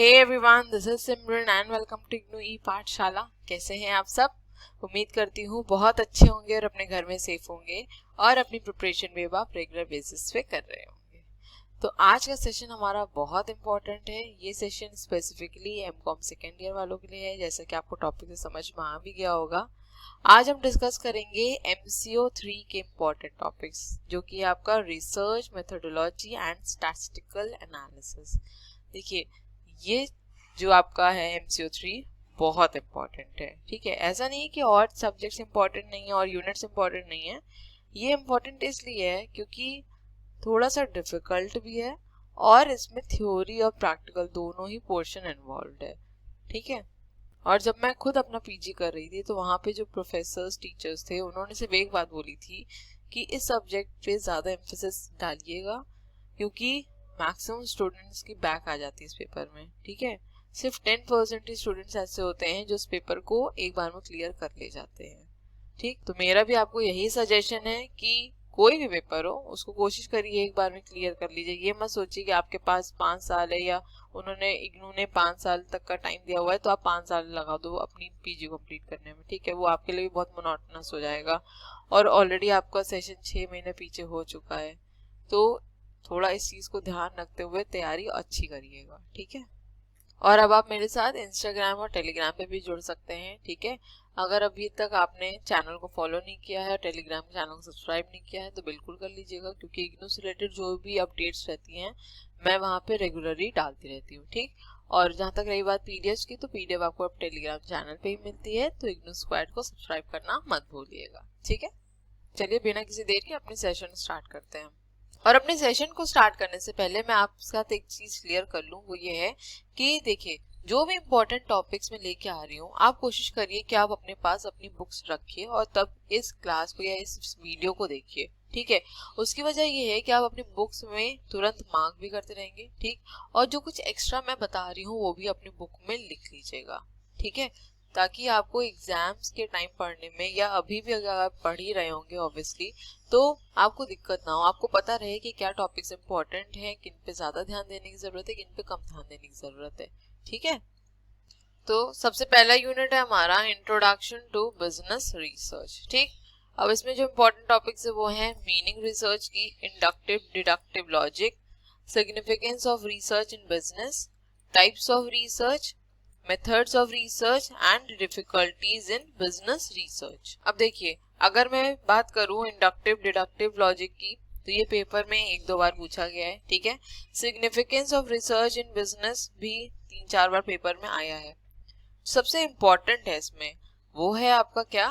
Hey everyone, this is Simran and welcome to IGNOU e Pathshala. कैसे हैं आप सब? उम्मीद करती हूँ बहुत अच्छे होंगे और अपने घर में सेफ होंगे और अपनी प्रिपरेशन भी आप रेगुलर बेसिस पे कर रहे होंगे। तो आज का सेशन हमारा बहुत इंपॉर्टेंट है। ये session specifically MCom second year वालों के लिए है, जैसा कि आपको टॉपिक से समझ में आ भी गया होगा। आज हम डिस्कस करेंगे MCO 3 के इम्पोर्टेंट टॉपिक्स, जो कि आपका research methodology and statistical analysis. देखिए, ये जो आपका है MCO 3 बहुत इम्पोर्टेंट है। ठीक है, ऐसा नहीं है कि और सब्जेक्ट्स इम्पोर्टेंट नहीं है और यूनिट्स इम्पोर्टेंट नहीं है। ये इम्पोर्टेंट इसलिए है क्योंकि थोड़ा सा डिफिकल्ट भी है और इसमें थ्योरी और प्रैक्टिकल दोनों ही पोर्शन इन्वॉल्व है। ठीक है, और जब मैं खुद अपना पीजी कर रही थी तो वहाँ पे जो प्रोफेसर्स टीचर्स थे उन्होंने सिर्फ एक बात बोली थी कि इस सब्जेक्ट पे ज़्यादा एम्फेसिस डालिएगा, क्योंकि मैक्सिमम स्टूडेंट्स की बैक आ जाती है इस पेपर में। ठीक है, सिर्फ 10% ही स्टूडेंट्स ऐसे होते हैं जो इस पेपर को एक बार में क्लियर कर ले जाते हैं। ठीक, तो मेरा भी आपको यही सजेशन है कि कोई भी पेपर हो उसको कोशिश करिए एक बार में क्लियर कर लीजिए। ये मत सोचिए कि आपके पास 5 साल है या उन्होंने इग्नू ने 5 साल तक का टाइम दिया हुआ है तो आप 5 साल लगा दो अपनी पीजी कंप्लीट करने में। ठीक है, वो आपके लिए भी बहुत मोनोटोनस हो जाएगा और ऑलरेडी आपका सेशन 6 महीने पीछे हो चुका है। तो थोड़ा इस चीज को ध्यान रखते हुए तैयारी अच्छी करिएगा। ठीक है, और अब आप मेरे साथ इंस्टाग्राम और टेलीग्राम पे भी जुड़ सकते हैं। ठीक है, अगर अभी तक आपने चैनल को फॉलो नहीं किया है और टेलीग्राम चैनल को सब्सक्राइब नहीं किया है तो बिल्कुल कर लीजिएगा, क्योंकि इग्नू से रिलेटेड जो भी अपडेट्स रहती हैं मैं वहाँ पे रेगुलरली डालती रहती हूँ। ठीक, और जहाँ तक रही बात पीडीएफ की, तो पीडीएफ आपको अब टेलीग्राम चैनल पे ही मिलती है, तो इग्नू स्क्वाड को सब्सक्राइब करना मत भूलिएगा। ठीक है, चलिए बिना किसी देर के अपने सेशन स्टार्ट करते हैं। और अपने सेशन को स्टार्ट करने से पहले मैं आपके साथ एक चीज क्लियर कर लूं, वो ये है कि देखिए, जो भी इम्पोर्टेंट टॉपिक्स मैं लेके आ रही हूँ आप कोशिश करिए कि आप अपने पास अपनी बुक्स रखिए और तब इस क्लास को या इस वीडियो को देखिए। ठीक है, उसकी वजह ये है कि आप अपनी बुक्स में तुरंत मार्क भी करते रहेंगे। ठीक, और जो कुछ एक्स्ट्रा मैं बता रही हूँ वो भी अपनी बुक में लिख लीजिएगा। ठीक है, ताकि आपको एग्जाम्स के टाइम पढ़ने में या अभी भी अगर आप पढ़ ही रहे होंगे ऑब्वियसली तो आपको दिक्कत ना हो, आपको पता रहे कि क्या टॉपिक्स इंपॉर्टेंट हैं, किन पे ज्यादा ध्यान देने की जरूरत है, किन पे कम ध्यान देने की जरूरत है। ठीक है, तो सबसे पहला यूनिट है हमारा इंट्रोडक्शन टू बिजनेस रिसर्च। ठीक, अब इसमें जो इम्पोर्टेंट टॉपिक्स है वो है मीनिंग रिसर्च की, inductive deductive logic, significance of research in business, types of research, methods of research and difficulties in business research. अब देखिए, अगर मैं बात करूं इंडक्टिव डिडक्टिव लॉजिक की तो ये पेपर में 1-2 बार पूछा गया है। ठीक है, significance of research in business भी 3-4 बार पेपर में आया है। सबसे इम्पोर्टेंट है इसमें वो है आपका क्या,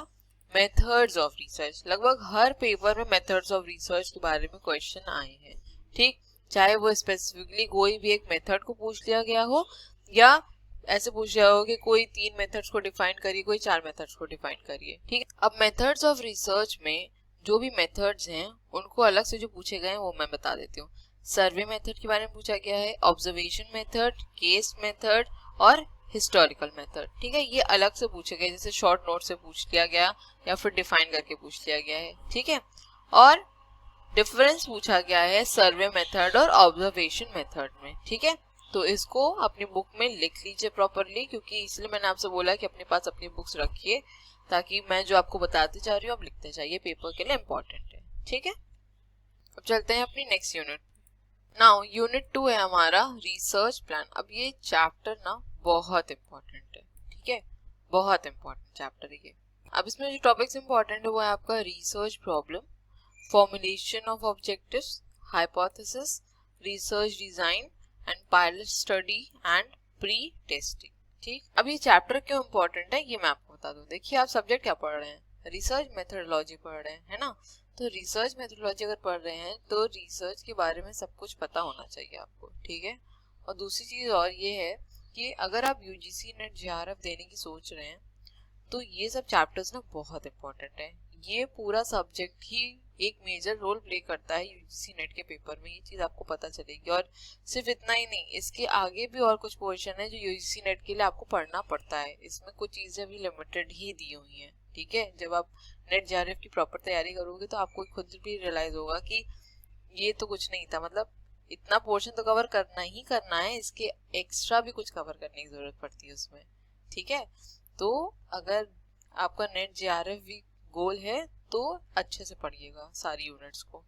मेथड्स ऑफ रिसर्च। लगभग हर पेपर में मेथड्स ऑफ रिसर्च के बारे में क्वेश्चन आए हैं। ठीक, चाहे वो स्पेसिफिकली कोई भी एक मेथड को पूछ लिया गया हो या ऐसे पूछ रहा हो कि कोई 3 मेथड्स को डिफाइन करिए, कोई 4 मेथड्स को डिफाइन करिए। ठीक है, अब मेथड्स ऑफ रिसर्च में जो भी मेथड्स हैं उनको अलग से जो पूछे गए हैं वो मैं बता देती हूँ। सर्वे मेथड के बारे में पूछा गया है, ऑब्जर्वेशन मेथड, केस मेथड और हिस्टोरिकल मेथड। ठीक है, ये अलग से पूछे गए, जैसे शॉर्ट नोट से पूछ लिया गया या फिर डिफाइन करके पूछ लिया गया है। ठीक है, और डिफरेंस पूछा गया है सर्वे मेथड और ऑब्जर्वेशन मेथड में। ठीक है, तो इसको अपनी बुक में लिख लीजिए प्रॉपरली, क्योंकि इसलिए मैंने आपसे बोला कि अपने पास अपनी बुक्स रखिए ताकि मैं जो आपको बताते जा रही हूँ आप लिखते जाइए, पेपर के लिए इम्पोर्टेंट है। ठीक है, अब चलते हैं अपनी नेक्स्ट यूनिट। नाउ यूनिट 2 है हमारा रिसर्च प्लान। अब ये चैप्टर ना बहुत इम्पोर्टेंट है। ठीक है, बहुत इम्पोर्टेंट चैप्टर है ये। अब इसमें जो टॉपिक्स इम्पोर्टेंट है वो है आपका research problem, formulation of objectives, hypothesis, research design and pilot study and pre testing. ठीक, अब ये चैप्टर क्यों इम्पोर्टेंट है ये मैं आपको बता दूं। देखिए, आप सब्जेक्ट क्या पढ़ रहे हैं, रिसर्च मेथोडोलॉजी पढ़ रहे हैं, है ना। तो रिसर्च मेथोडोलॉजी अगर पढ़ रहे हैं तो रिसर्च के बारे में सब कुछ पता होना चाहिए आपको। ठीक है, और दूसरी चीज और ये है कि अगर आप यूजीसी नेट जेआरएफ देने की सोच रहे हैं तो ये सब चैप्टर्स ना बहुत इंपॉर्टेंट है। ये पूरा सब्जेक्ट ही एक मेजर रोल प्ले करता है यूजीसी नेट के पेपर में, ये चीज आपको पता चलेगी। और सिर्फ इतना ही नहीं, इसके आगे भी और कुछ पोर्शन है जो यूजीसी नेट के लिए आपको पढ़ना पड़ता है। इसमें कुछ चीजें भी लिमिटेड ही दी हुई हैं। ठीक है, जब आप नेट जेआरएफ की प्रॉपर तैयारी करोगे तो आपको खुद भी रियलाइज होगा कि ये तो कुछ नहीं था, मतलब इतना पोर्शन तो कवर करना ही करना है, इसके एक्स्ट्रा भी कुछ कवर करने की जरूरत पड़ती है उसमें, ठीक है। तो अगर आपका नेट जेआरएफ भी गोल है तो अच्छे से पढ़िएगा सारी यूनिट्स को।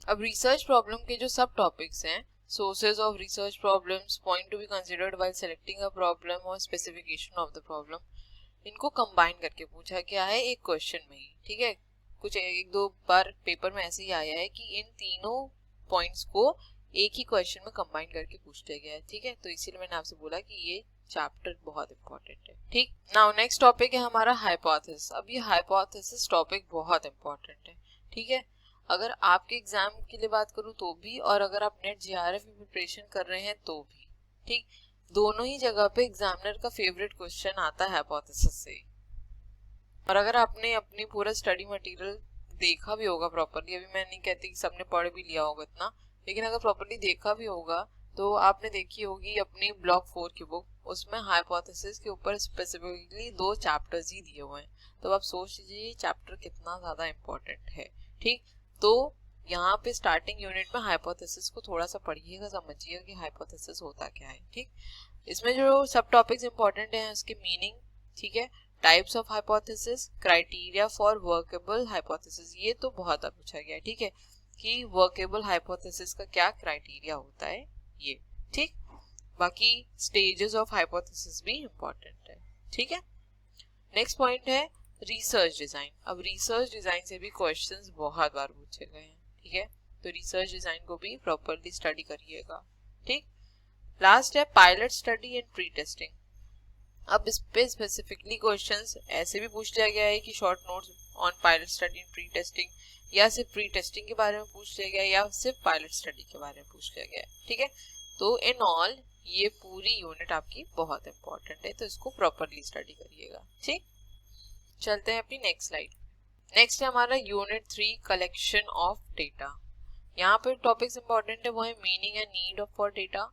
अब रिसर्च प्रॉब्लम के जो सब टॉपिक्स हैं, sources of research problems, point to be considered while selecting a problem और स्पेसिफिकेशन ऑफ द प्रॉब्लम, इनको कंबाइन करके पूछा गया है एक क्वेश्चन में ही, ठीक है। कुछ एक दो बार पेपर में ऐसे ही आया है कि इन तीनों पॉइंट्स को एक ही क्वेश्चन में कंबाइन करके पूछ लिया गया है, ठीक है। तो इसीलिए मैंने आपसे बोला कि ये चैप्टर बहुत इंपॉर्टेंट है, ठीक। नाउ नेक्स्ट टॉपिक है हमारा हाइपोथेसिस। अब ये हाइपोथेसिस टॉपिक बहुत इंपॉर्टेंट है, ठीक है। अगर आपके एग्जाम के लिए बात करूं तो भी, और अगर आप नेट जेआरएफ में प्रिपरेशन कर रहे हैं तो भी, ठीक, दोनों ही जगह पे एग्जामिनर का फेवरेट क्वेश्चन आता है हाइपोथेसिस से। और अगर आपने अपनी पूरा स्टडी मटेरियल देखा भी होगा प्रॉपरली, अभी मैं नहीं कहती कि सबने पढ़ भी लिया होगा इतना, लेकिन अगर प्रॉपरली देखा भी होगा तो आपने देखी होगी अपनी ब्लॉक 4 की बुक, उसमें हाइपोथेसिस के ऊपर स्पेसिफिकली 2 चैप्टर्स ही दिए हुए हैं। तो आप सोच लीजिए ये चैप्टर कितना ज्यादा इंपॉर्टेंट है, ठीक। तो यहाँ पे स्टार्टिंग यूनिट में हाइपोथेसिस को थोड़ा सा पढ़िएगा, समझिएगा कि हाइपोथेसिस होता क्या है, ठीक। इसमें जो सब टॉपिक्स इंपॉर्टेंट हैं उसके मीनिंग, ठीक है, types of hypothesis, criteria for workable hypothesis, ये तो बहुत पूछा गया है, ठीक है, कि वर्केबल हाइपोथेसिस का क्या क्राइटेरिया होता है ये, ठीक। बाकी स्टेजेस ऑफ हाइपोथेसिस भी इंपॉर्टेंट है, ठीक है। नेक्स्ट पॉइंट है रिसर्च डिजाइन। अब रिसर्च डिजाइन से भी क्वेश्चंस बहुत बार पूछे गए हैं, ठीक है। तो रिसर्च डिजाइन को भी प्रॉपरली स्टडी करिएगा, ठीक। लास्ट है pilot study and pre testing. अब इस पे स्पेसिफिकली क्वेश्चंस ऐसे भी पूछ लिया गया है कि short notes on pilot study and pre testing, या सिर्फ प्री टेस्टिंग के बारे में पूछ लिया गया है, या सिर्फ पायलट स्टडी के बारे में पूछ लिया गया है, ठीक है। तो इन ऑल ये पूरी यूनिट आपकी बहुत इंपॉर्टेंट है, तो इसको प्रॉपरली स्टडी करिएगा, ठीक। चलते हैं अपनी नेक्स्ट स्लाइड। नेक्स्ट है हमारा यूनिट 3 कलेक्शन ऑफ डेटा। यहाँ पे टॉपिक्स इंपॉर्टेंट है वो है meaning and need of for data,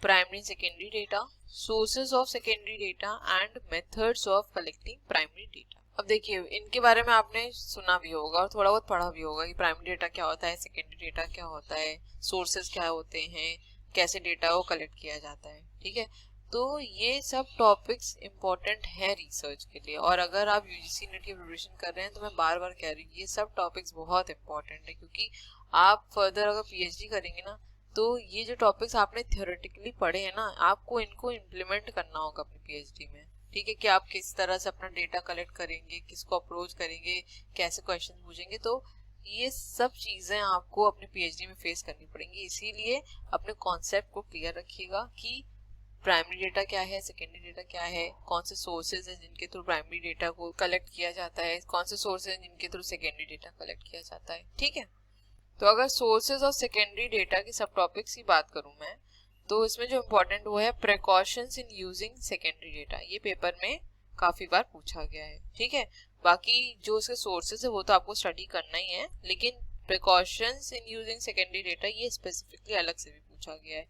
primary secondary data, sources of secondary data and methods of collecting primary data. अब देखिए इनके बारे में आपने सुना भी होगा और थोड़ा बहुत पढ़ा भी होगा कि प्राइमरी डेटा क्या होता है, सेकेंडरी डेटा क्या होता है, सोर्सेज क्या होते हैं, कैसे डेटा को कलेक्ट किया जाता है, ठीक है। तो ये सब टॉपिक्स इंपॉर्टेंट है रिसर्च के लिए, और अगर आप यूजीसी नेट की प्रिपरेशन कर रहे हैं तो मैं बार बार कह रही हूँ ये सब टॉपिक्स बहुत इंपॉर्टेंट है, क्योंकि आप फर्दर अगर पीएचडी करेंगे ना तो ये जो टॉपिक्स आपने थ्योरेटिकली पढ़े हैं ना, आपको इनको इम्प्लीमेंट करना होगा अपनी पीएचडी में, ठीक है। कि आप किस तरह से अपना डेटा कलेक्ट करेंगे, किसको अप्रोच करेंगे, कैसे क्वेश्चन पूछेंगे, तो ये सब चीजें आपको अपने पीएचडी में फेस करनी पड़ेंगी। इसीलिए अपने कॉन्सेप्ट को क्लियर रखिएगा कि प्राइमरी डेटा क्या है, सेकेंडरी डेटा क्या है, कौन से सोर्सेज हैं जिनके थ्रू प्राइमरी डेटा को कलेक्ट किया जाता है, कौन से सोर्सेज हैं जिनके थ्रू सेकेंडरी डेटा कलेक्ट किया जाता है, ठीक है। तो अगर सोर्सेज और सेकेंडरी डेटा की सब टॉपिक्स की बात करूं मैं, तो इसमें जो इम्पोर्टेंट वो है precautions in using secondary data. ये पेपर में काफी बार पूछा गया है, ठीक है। बाकी जो इसके सोर्सेज है वो तो आपको स्टडी करना ही है, लेकिन precautions in using secondary data ये स्पेसिफिकली अलग से भी पूछा गया है,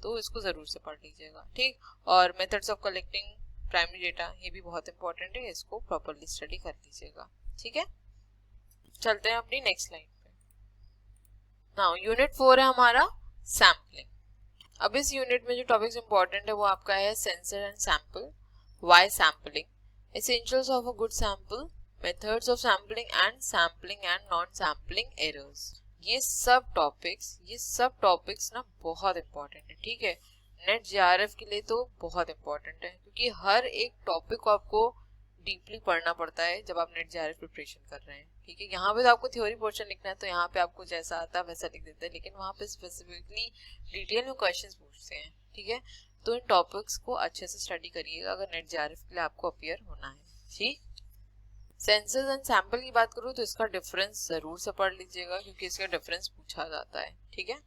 तो इसको जरूर से पढ़ लीजिएगा, ठीक। और methods of collecting primary data ये भी बहुत इंपॉर्टेंट है, इसको प्रॉपरली स्टडी कर लीजिएगा, ठीक है। चलते हैं अपनी नेक्स्ट लाइन पे। नाउ यूनिट 4 है हमारा सैम्पलिंग। अब इस यूनिट में जो टॉपिक्स इंपॉर्टेंट है वो आपका है sensor and sample, why sampling, essentials of a good sample, methods of sampling and non sampling errors. ये सब टॉपिक्स ना बहुत इंपॉर्टेंट है, ठीक है। नेट जेआरएफ के लिए तो बहुत इंपॉर्टेंट है, क्योंकि हर एक टॉपिक को आपको डीपली पढ़ना पड़ता है जब आप नेट जेआरएफ प्रिपरेशन कर रहे हैं, ठीक है। यहाँ पे तो आपको थ्योरी पोर्शन लिखना है तो यहाँ पे आपको जैसा आता है वैसा लिख देते हैं, लेकिन वहाँ पे स्पेसिफिकली डिटेल में क्वेश्चंस पूछते हैं, ठीक है। तो इन टॉपिक्स को अच्छे से स्टडी करिएगा अगर नेट जेआरएफ के लिए आपको अपीयर होना है, ठीक। सेंसर्स एंड सैंपल की बात करूँ तो इसका डिफरेंस जरूर से पढ़ लीजिएगा, क्योंकि इसका डिफरेंस पूछा जाता है, ठीक है।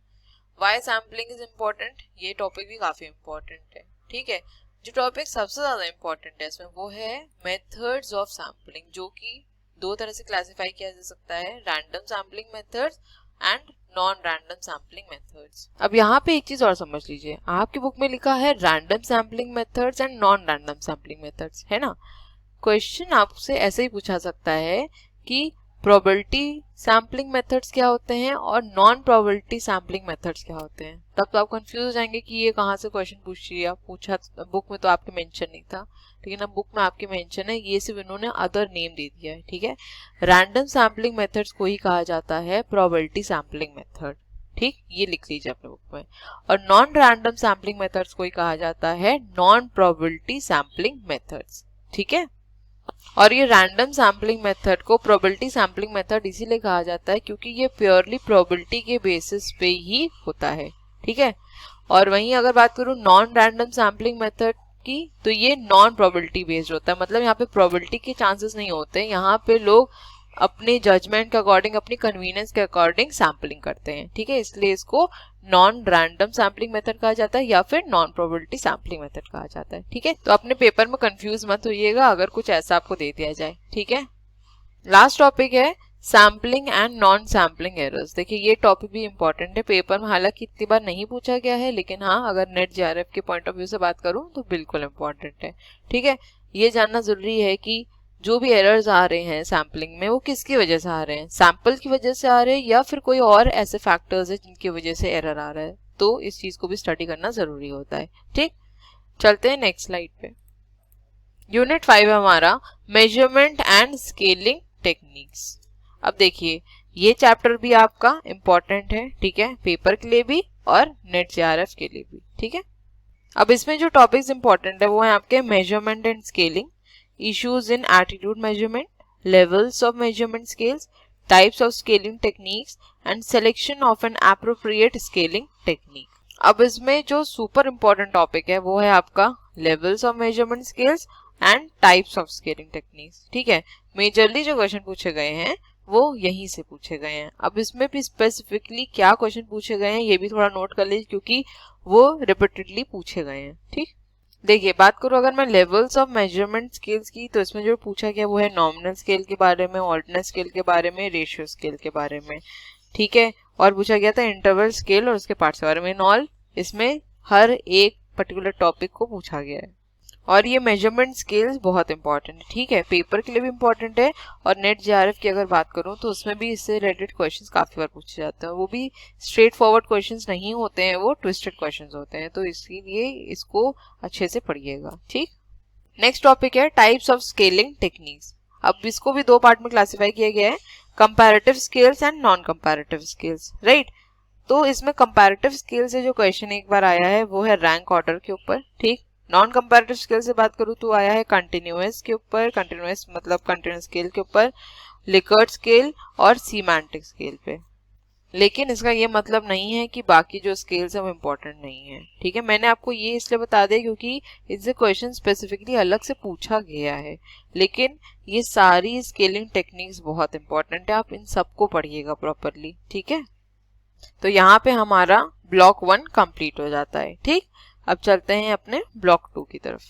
व्हाई सैम्पलिंग इज इम्पोर्टेंट, ये टॉपिक भी काफी इम्पोर्टेंट है, ठीक है। जो टॉपिक सबसे ज्यादा इम्पोर्टेंट है इसमें वो है मेथड्स ऑफ सैम्पलिंग, जो कि दो तरह से क्लासिफाई किया जा सकता है, random sampling methods and non random sampling methods. अब यहाँ पे एक चीज और समझ लीजिए, आपकी बुक में लिखा है random sampling methods and non random sampling methods, है ना। क्वेश्चन आपसे ऐसे ही पूछा सकता है कि प्रोबेबिलिटी सैम्पलिंग मेथड्स क्या होते हैं और नॉन प्रोबेबिलिटी सैम्पलिंग मेथड्स क्या होते हैं। तब तो आप कंफ्यूज हो जाएंगे कि ये कहाँ से क्वेश्चन पूछा बुक में तो आपके मेंशन नहीं था, लेकिन अब बुक में आपके मेंशन है, ये सिर्फ इन्होंने अदर नेम दे दिया है। ठीक है, रैंडम सैम्पलिंग मेथड्स को ही कहा जाता है प्रोबेबिलिटी सैम्पलिंग मेथड। ठीक, ये लिख लीजिए अपने बुक में। और नॉन रैंडम सैम्पलिंग मेथड्स को ही कहा जाता है नॉन प्रोबेबिलिटी सैम्पलिंग मेथड्स। ठीक है, और ये रैंडम सैम्पलिंग मेथड को प्रोबेबिलिटी सैम्पलिंग मेथड इसीलिए कहा जाता है क्योंकि ये प्योरली प्रोबेबिलिटी के बेसिस पे ही होता है। ठीक है, और वहीं अगर बात करूँ नॉन रैंडम सैम्पलिंग मेथड की, तो ये नॉन प्रोबेबिलिटी बेस्ड होता है। मतलब यहाँ पे प्रोबेबिलिटी के चांसेस नहीं होते, यहाँ पे लोग अपने जजमेंट के अकॉर्डिंग, अपनी कन्वीनियंस के अकॉर्डिंग सैम्पलिंग करते हैं। ठीक है, इसलिए इसको नॉन रैंडम सैम्पलिंग मेथड कहा जाता है या फिर नॉन प्रोबेबिलिटी सैम्पलिंग मेथड कहा जाता है। ठीक है, तो अपने पेपर में कंफ्यूज मत होइएगा अगर कुछ ऐसा आपको दे दिया जाए। ठीक है, लास्ट टॉपिक है sampling and non sampling errors. देखिए ये टॉपिक भी इंपॉर्टेंट है, पेपर में हालांकि इतनी बार नहीं पूछा गया है, लेकिन हाँ अगर नेट जेआरएफ के पॉइंट ऑफ व्यू से बात करूं तो बिल्कुल इंपॉर्टेंट है। ठीक है, ये जानना जरूरी है कि जो भी एरर्स आ रहे हैं सैम्पलिंग में वो किसकी वजह से आ रहे हैं, सैंपल की वजह से आ रहे हैं या फिर कोई और ऐसे फैक्टर्स है जिनकी वजह से एरर आ रहा है। तो इस चीज को भी स्टडी करना जरूरी होता है। ठीक, चलते हैं नेक्स्ट स्लाइड पे। यूनिट 5 है हमारा मेजरमेंट एंड स्केलिंग टेक्निक्स। अब देखिए ये चैप्टर भी आपका इंपॉर्टेंट है। ठीक है, पेपर के लिए भी और नेट जेआरएफ के लिए भी। ठीक है, अब इसमें जो टॉपिक्स इंपॉर्टेंट है वो है आपके measurement and scaling, issues in attitude measurement, levels of measurement scales, types of scaling techniques and selection of an appropriate scaling technique. अब इसमें जो सुपर इम्पोर्टेंट टॉपिक है वो है आपका levels of measurement scales and types of scaling techniques. ठीक है, majorly जो क्वेश्चन पूछे गए हैं वो यहीं से पूछे गए हैं। अब इसमें भी स्पेसिफिकली क्या क्वेश्चन पूछे गए हैं ये भी थोड़ा नोट कर लीजिए क्योंकि वो रिपीटेडली पूछे गए हैं। ठीक, देखिए बात करूँ अगर मैं लेवल्स ऑफ मेजरमेंट स्केल्स की, तो इसमें जो पूछा गया वो है नॉमिनल स्केल के बारे में, ऑर्डिनल स्केल के बारे में, रेशियो स्केल के बारे में। ठीक है, और पूछा गया था इंटरवल स्केल और उसके पार्ट्स के बारे में। इन ऑल इसमें हर एक पर्टिकुलर टॉपिक को पूछा गया है और ये मेजरमेंट स्केल्स बहुत इंपॉर्टेंट है। ठीक है, पेपर के लिए भी इंपॉर्टेंट है और नेट जेआरएफ की अगर बात करूं तो उसमें भी इससे रिलेटेड क्वेश्चंस काफी बार पूछे जाते हैं। वो भी स्ट्रेट फॉरवर्ड क्वेश्चंस नहीं होते हैं, वो ट्विस्टेड क्वेश्चंस होते हैं, तो इसीलिए इसको अच्छे से पढ़िएगा। ठीक, नेक्स्ट टॉपिक है टाइप्स ऑफ स्केलिंग टेक्निक्स। अब इसको भी दो पार्ट में क्लासीफाई किया गया है, comparative scales and non comparative scales. Right, तो इसमें कंपैरेटिव स्केल से जो क्वेश्चन एक बार आया है वो है रैंक ऑर्डर के ऊपर। ठीक, नॉन कंपैरेटिव स्केल से बात करूँ तो आया है कंटिन्यूअस के ऊपर, कंटिन्यूअस मतलब कंटिन्यूअस स्केल के ऊपर, लिकर्ट स्केल और सीमेंटिक स्केल पे। लेकिन इसका ये मतलब नहीं है कि बाकी जो स्केल्स है वो इम्पोर्टेंट नहीं है। ठीक है, मैंने आपको ये इसलिए बता दिया क्योंकि इससे क्वेश्चन स्पेसिफिकली अलग से पूछा गया है, लेकिन ये सारी स्केलिंग टेक्निक्स बहुत इंपॉर्टेंट है, आप इन सबको पढ़िएगा प्रॉपरली। ठीक है, तो यहाँ पे हमारा ब्लॉक 1 कंप्लीट हो जाता है। ठीक, अब चलते हैं अपने ब्लॉक 2 की तरफ।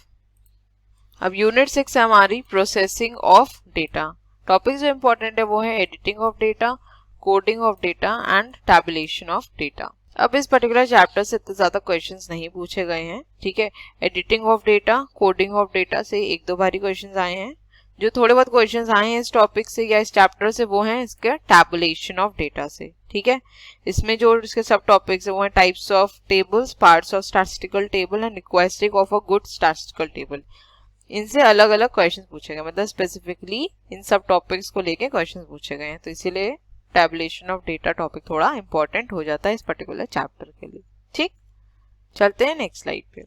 अब यूनिट 6 है हमारी प्रोसेसिंग ऑफ डेटा। टॉपिक जो इंपॉर्टेंट है वो है editing of data, coding of data and tabulation of data. अब इस पर्टिकुलर चैप्टर से इतने ज्यादा क्वेश्चंस नहीं पूछे गए हैं। ठीक है, editing of data, coding of data से एक दो बारी क्वेश्चंस आए हैं। जो थोड़े बहुत क्वेश्चंस आए हैं इस टॉपिक से या इस चैप्टर से वो हैं इसके टैबुलेशन ऑफ डेटा से। ठीक है, इसमें जो इसके सब टॉपिक्स है वो है types of tables, parts of statistical table and requesting of a good statistical table. इनसे अलग अलग क्वेश्चन पूछे गए, मतलब स्पेसिफिकली इन सब टॉपिक्स को लेके क्वेश्चन पूछे गए हैं, तो इसीलिए टैबुलेशन ऑफ डेटा टॉपिक थोड़ा इंपॉर्टेंट हो जाता है इस पर्टिकुलर चैप्टर के लिए। ठीक, चलते हैं नेक्स्ट स्लाइड पे।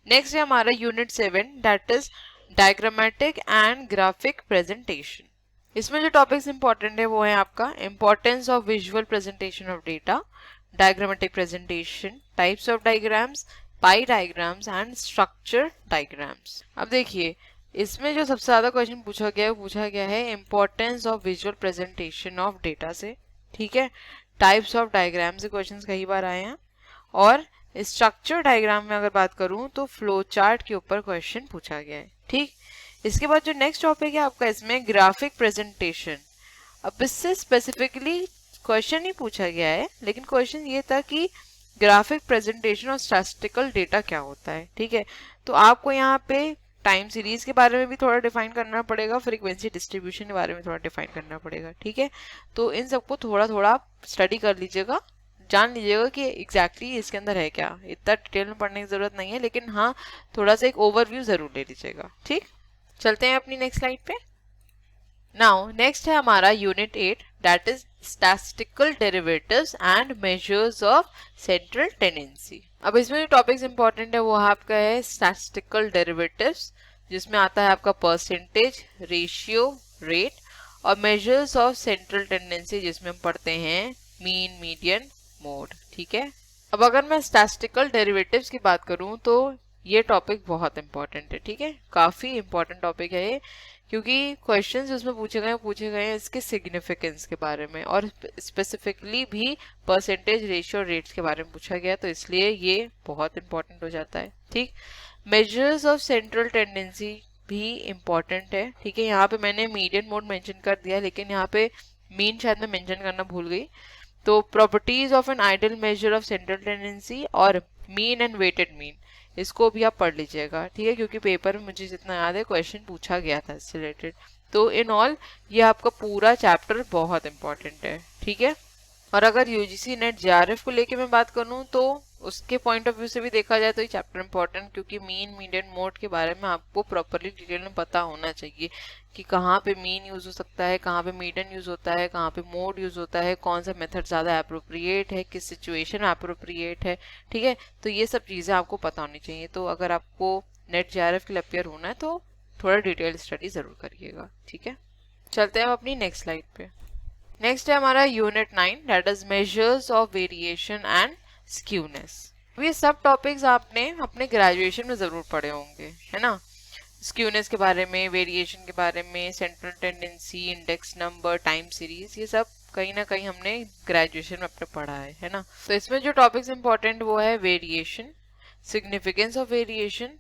नेक्स्ट है हमारा unit 7 that is diagrammatic and graphic presentation. इसमें जो टॉपिक्स इंपॉर्टेंट है वो है आपका importance of visual presentation of data, diagrammatic presentation, types of diagrams, pi diagrams and structure diagrams. अब देखिए इसमें जो सबसे ज्यादा क्वेश्चन पूछा गया है वो पूछा गया है importance of visual presentation of data से। ठीक है, टाइप्स ऑफ डायग्राम से क्वेश्चन कई बार आए हैं और स्ट्रक्चर डायग्राम में अगर बात करूं तो फ्लो चार्ट के ऊपर क्वेश्चन पूछा गया है। ठीक, इसके बाद जो नेक्स्ट टॉपिक है आपका इसमें ग्राफिक प्रेजेंटेशन। अब इससे स्पेसिफिकली क्वेश्चन ही पूछा गया है, लेकिन क्वेश्चन ये था कि ग्राफिक प्रेजेंटेशन और स्टैटिस्टिकल डेटा क्या होता है। ठीक है, तो आपको यहाँ पे टाइम सीरीज के बारे में भी थोड़ा डिफाइन करना पड़ेगा, फ्रीक्वेंसी डिस्ट्रीब्यूशन के बारे में थोड़ा डिफाइन करना पड़ेगा, ठीक है। तो इन सबको थोड़ा थोड़ा आप स्टडी कर लीजिएगा, जान लीजिएगा कि एग्जैक्टली इसके अंदर है क्या। इतना डिटेल में पढ़ने की जरूरत नहीं है, लेकिन हाँ थोड़ा सा एक ओवरव्यू जरूर ले लीजिएगा, ठीक। चलते हैं अपनी नेक्स्ट स्लाइड पे। नाउ नेक्स्ट है हमारा unit 8, that is statistical derivatives and measures of central tendency. अब इसमें जो टॉपिक्स इंपॉर्टेंट है वो आपका है स्टैटिस्टिकल डेरिवेटिव्स, जिसमें आता है आपका परसेंटेज, रेशियो, रेट, और मेजर्स ऑफ सेंट्रल टेंडेंसी जिसमें हम पढ़ते हैं मीन, मीडियन, मोड, ठीक है। अब अगर मैं स्टैटिस्टिकल डेरिवेटिव्स की बात करूं तो ये टॉपिक बहुत इंपॉर्टेंट है, ठीक है। काफी इंपॉर्टेंट टॉपिक है ये, क्योंकि क्वेश्चंस उसमें पूछे गए हैं इसके सिग्निफिकेंस के बारे में, और स्पेसिफिकली भी परसेंटेज, रेशियो, रेट्स के बारे में पूछा गया, तो इसलिए ये बहुत इंपॉर्टेंट हो जाता है, ठीक। मेजर्स ऑफ सेंट्रल टेंडेंसी भी इंपॉर्टेंट है, ठीक है। यहाँ पे मैंने मीडियन मोड मेंशन कर दिया, लेकिन यहाँ पे मीन शायद मैं मेंशन करना भूल गई। तो properties of an ideal measure of central tendency और मीन एंड वेटेड मीन, इसको भी आप पढ़ लीजिएगा, ठीक है, क्योंकि पेपर में मुझे जितना याद है क्वेश्चन पूछा गया था इससे रिलेटेड। तो इन ऑल ये आपका पूरा चैप्टर बहुत इंपॉर्टेंट है, ठीक है। और अगर यूजीसी नेट जेआरएफ को लेके मैं बात करूं तो उसके पॉइंट ऑफ व्यू से भी देखा जाए तो ये चैप्टर इंपॉर्टेंट, क्योंकि मीन, मीडियन, मोड के बारे में आपको प्रॉपरली डिटेल में पता होना चाहिए कि कहाँ पे मीन यूज हो सकता है, कहाँ पे मीडियन यूज होता है, कहाँ पे मोड यूज होता है, कौन सा मेथड ज्यादा अप्रोप्रिएट है, किस सिचुएशन में अप्रोप्रिएट है, ठीक है। तो ये सब चीजें आपको पता होनी चाहिए। तो अगर आपको नेट जेआरएफ के लिए अपियर होना है तो थोड़ा डिटेल स्टडी जरूर करिएगा, ठीक है। चलते हैं अपनी नेक्स्ट स्लाइड पे। नेक्स्ट है हमारा unit 9, that is measures of variation and skewness. ये सब टॉपिक्स आपने अपने ग्रेजुएशन में जरूर पढ़े होंगे, है ना। स्क्यूनेस के बारे में, वेरिएशन के बारे में, central tendency, index number, time series, ये सब कहीं ना कहीं हमने ग्रेजुएशन में अपने पढ़ा है ना। तो इसमें जो टॉपिक्स इंपॉर्टेंट वो है variation, significance of variation,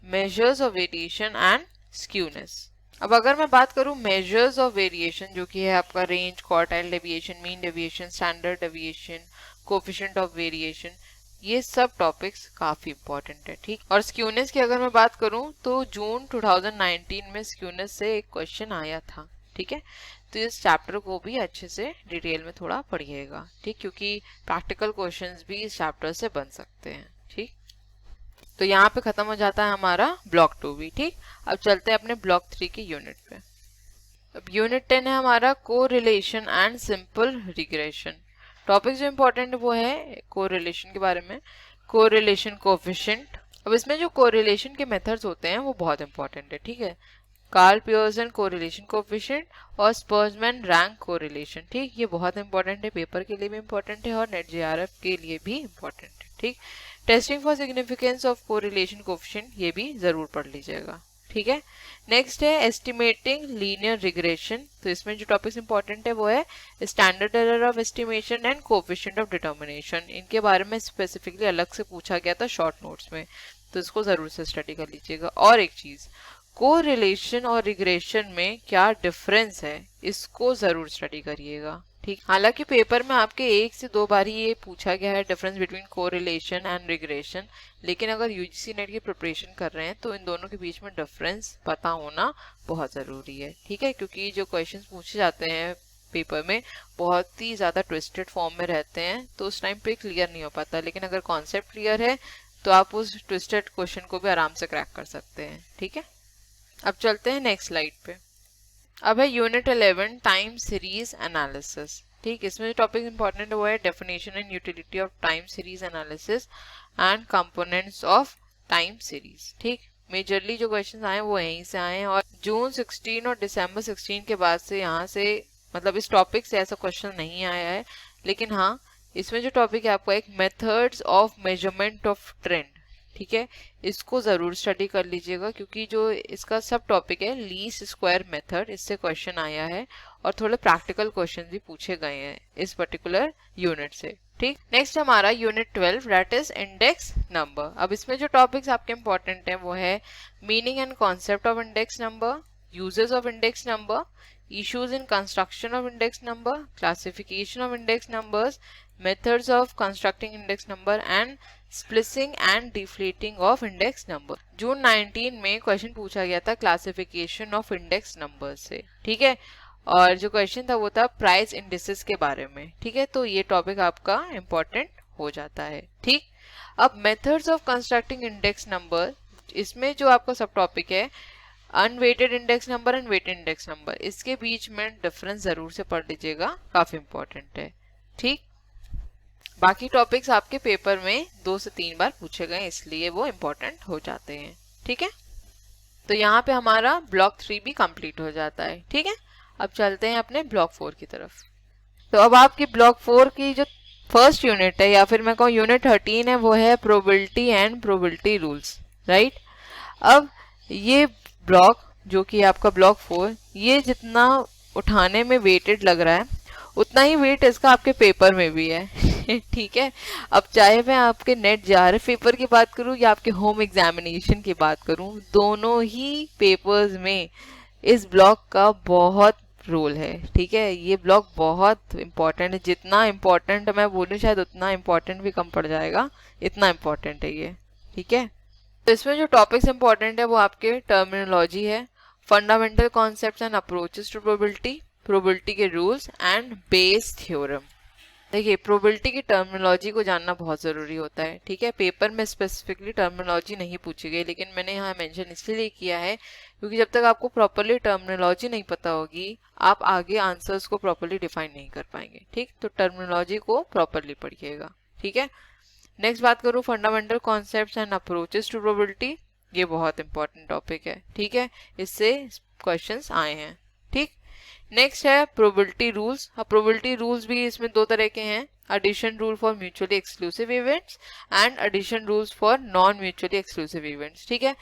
measures of variation and skewness. अब अगर मैं बात करूं मेजर्स ऑफ वेरिएशन, जो कि है आपका range, quartile deviation, mean deviation, standard deviation, coefficient of variation, ये सब टॉपिक्स काफी इंपॉर्टेंट है, ठीक। और स्क्यूनेस की अगर मैं बात करूं तो जून 2019 में स्क्यूनेस से एक क्वेश्चन आया था, ठीक है। तो इस चैप्टर को भी अच्छे से डिटेल में थोड़ा पढ़िएगा, ठीक, क्योंकि प्रैक्टिकल क्वेश्चंस भी इस चैप्टर से बन सकते हैं, ठीक। तो यहाँ पे खत्म हो जाता है हमारा ब्लॉक 2 भी, ठीक। अब चलते हैं अपने ब्लॉक 3 के यूनिट पे। अब यूनिट 10 है हमारा correlation and simple regression. Topic जो इम्पोर्टेंट वो है कोरिलेशन के बारे में, कोरिलेशन कोफिशिएंट। अब इसमें जो कोरिलेशन के मेथड्स होते हैं वो बहुत इंपॉर्टेंट है, ठीक है। कार्ल पियर्सन कोरिलेशन कोफिशिएंट और स्पर्जमैन रैंक कोरिलेशन, ठीक। ये बहुत इंपॉर्टेंट है, पेपर के लिए भी इंपॉर्टेंट है और नेट जेआरएफ के लिए भी इंपॉर्टेंट है, ठीक। Testing for significance of correlation coefficient, ये भी जरूर पढ़ लीजिएगा, ठीक है। नेक्स्ट है एस्टिमेटिंग लीनियर रिग्रेशन। तो इसमें जो टॉपिक्स इंपॉर्टेंट है वो है standard error of estimation and coefficient of determination. इनके बारे में स्पेसिफिकली अलग से पूछा गया था शॉर्ट नोट्स में, तो इसको जरूर से स्टडी कर लीजिएगा। और एक चीज, कोरिलेशन और रिग्रेशन में क्या डिफरेंस है, इसको जरूर स्टडी करिएगा, ठीक। हालांकि पेपर में आपके 1 से 2 बार ये पूछा गया है difference between correlation and regression, लेकिन अगर यूजीसी नेट की प्रिपरेशन कर रहे हैं तो इन दोनों के बीच में डिफरेंस पता होना बहुत जरूरी है, ठीक है। क्योंकि जो क्वेश्चंस पूछे जाते हैं पेपर में बहुत ही ज्यादा ट्विस्टेड फॉर्म में रहते हैं, तो उस टाइम पे क्लियर नहीं हो पाता, लेकिन अगर कॉन्सेप्ट क्लियर है तो आप उस ट्विस्टेड क्वेश्चन को भी आराम से क्रैक कर सकते हैं, ठीक है। अब चलते हैं नेक्स्ट स्लाइड पे। अब है यूनिट 11 टाइम सीरीज एनालिसिस, ठीक। इसमें जो टॉपिक इंपॉर्टेंट वो है definition and utility of time series analysis and components of time series, ठीक। मेजरली जो क्वेश्चन आए वो यहीं से आए हैं, और जून 16 और दिसंबर 16 के बाद से यहाँ से मतलब इस टॉपिक से ऐसा क्वेश्चन नहीं आया है। लेकिन हाँ, इसमें जो टॉपिक है आपका एक methods of measurement of trend, ठीक है, इसको जरूर स्टडी कर लीजिएगा, क्योंकि जो इसका सब टॉपिक है लीस्ट स्क्वायर मेथड, इससे क्वेश्चन आया है और थोड़े प्रैक्टिकल क्वेश्चन भी पूछे गए हैं इस पर्टिकुलर यूनिट से, ठीक। नेक्स्ट हमारा unit 12 that is index number. अब इसमें जो टॉपिक्स आपके इंपॉर्टेंट है वो है meaning and concept of index number, uses of index number, issues in construction of index number, classification of index numbers, methods of constructing index number and splicing and deflating of index number. जून 19 में question पूछा गया था classification of index number से, ठीक है, और जो क्वेश्चन था वो था प्राइस इंडिसेस के बारे में, ठीक है, तो ये टॉपिक आपका इम्पोर्टेंट हो जाता है, ठीक। अब methods of constructing index number, इसमें जो आपका सब टॉपिक है unweighted index number and weighted index number, इसके बीच में डिफरेंस जरूर से पढ़ लीजिएगा, काफी इंपॉर्टेंट है, ठीक। बाकी टॉपिक्स आपके पेपर में 2 से 3 बार पूछे गए, इसलिए वो इम्पोर्टेंट हो जाते हैं, ठीक है। तो यहाँ पे हमारा ब्लॉक 3 भी कंप्लीट हो जाता है, ठीक है। अब चलते हैं अपने ब्लॉक 4 की तरफ। तो अब आपकी ब्लॉक 4 की जो फर्स्ट यूनिट है, या फिर मैं कहूँ यूनिट 13 है, वो है probability and probability rules, right. अब ये ब्लॉक जो कि आपका ब्लॉक 4, ये जितना उठाने में वेटेड लग रहा है उतना ही वेट इसका आपके पेपर में भी है ठीक है। अब चाहे मैं आपके नेट जेआरएफ पेपर की बात करूं या आपके होम एग्जामिनेशन की बात करूं, दोनों ही पेपर्स में इस ब्लॉक का बहुत रोल है, ठीक है। ये ब्लॉक बहुत इंपॉर्टेंट है, जितना इंपॉर्टेंट मैं बोलूं शायद उतना इंपॉर्टेंट भी कम पड़ जाएगा, इतना इंपॉर्टेंट है ये, ठीक है। तो इसमें जो टॉपिक्स इंपॉर्टेंट है वो आपके टर्मिनोलॉजी है, fundamental concepts and approaches to probability, probability के रूल्स एंड बेस थ्योरम। देखिए, प्रोबेबिलिटी की टर्मिनोलॉजी को जानना बहुत ज़रूरी होता है, ठीक है। पेपर में स्पेसिफिकली टर्मिनोलॉजी नहीं पूछी गई, लेकिन मैंने यहाँ मेंशन इसलिए किया है क्योंकि जब तक आपको प्रॉपरली टर्मिनोलॉजी नहीं पता होगी आप आगे आंसर्स को प्रॉपरली डिफाइन नहीं कर पाएंगे, ठीक। तो टर्मिनोलॉजी को प्रॉपरली पढ़िएगा, ठीक है। नेक्स्ट बात करूँ fundamental concepts and approaches to probability, ये बहुत इंपॉर्टेंट टॉपिक है, ठीक है, इससे क्वेश्चंस आए हैं, ठीक। नेक्स्ट है प्रोबेबिलिटी रूल्स। अब प्रोबेबिलिटी रूल्स भी इसमें 2 तरह के हैं, addition rule for mutually exclusive events and addition rules for non mutually exclusive events, ठीक है।